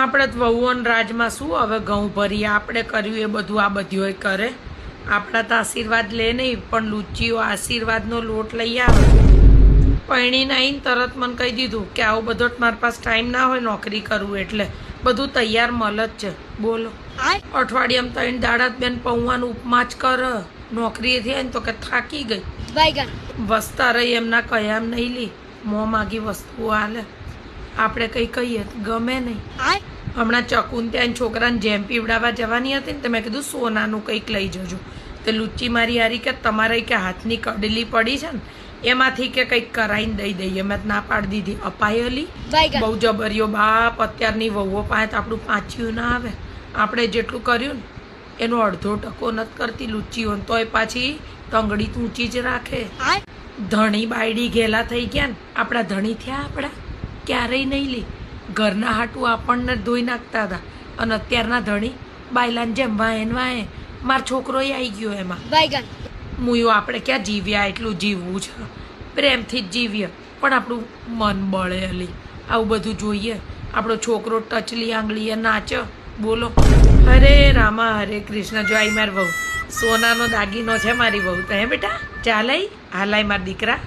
આપણે તો વહુઓન રાજમાં શું હવે ઘઉં ભરીએ, આપણે કર્યું એ બધું આ બધું કરે. આપણા તો આશીર્વાદ લે નહીં, પણ લુચ્ચીઓ આશીર્વાદનો લોટ લઈ આવે. પૈણીને આવીને તરત મને કહી દીધું કે આવું બધો મારી પાસે ટાઈમ ના હોય નોકરી કરવું, એટલે બધું તૈયાર મળે જ છે. બોલો, અઠવાડિયામાં 3 દાડા બેન પૌવાનું ઉપમા જ કર. નોકરીએથી આવીને તો કે થાકી ગઈ. વસતા રહી એમના કયામ નહીં લી, મોં માગી વસ્તુઓ હાલે. આપણે કંઈ કહીએ ગમે નહીં. હમણાં ચકુન ત્યાં છોકરાને જેમ પીવડાવવા જવાની હતી ને, તો મેં કીધું સોનાનું કંઈક લઈ જજો. તે લુચ્ચી મારી હારી કે તમારે કે હાથની કડલી પડી છે ને એમાંથી કે કંઈક કરાવીને દઈ દઈએ. મેં ના પાડી દીધી. અપાયેલી બહુ જબરીઓ બાપ. અત્યારની વહુઓ પાસે તો આપણું પાછું ના આવે. આપણે જેટલું કર્યું ને એનો અડધો ટકો નથી કરતી લુચ્ચીઓ, તોય પાછી ટંગડી ઊંચી જ રાખે. ધણી બાયડી ઘેલા થઈ ગયા ને, આપણા ધણી થયા આપણા ક્યારેય નહીં લી. ઘરના હાટું આપણને ધોઈ નાખતા હતા, અને અત્યારના ધણી બાયલાને જેમ વાય વાય. મારો છોકરો આવી ગયો એમાં. મુયું આપણે ક્યાં જીવ્યા, એટલું જીવવું છે. પ્રેમથી જ જીવીએ, પણ આપણું મન બળે અલી. આવું બધું જોઈએ. આપણો છોકરો ટચલી આંગળીએ નાચે. બોલો, હરે રામા હરે કૃષ્ણ. જો આઈ મારી વહુ, સોનાનો દાગીનો છે મારી વહુ. તો હે બેટા, ચાલાઈ હાલાઈ મારા દીકરા.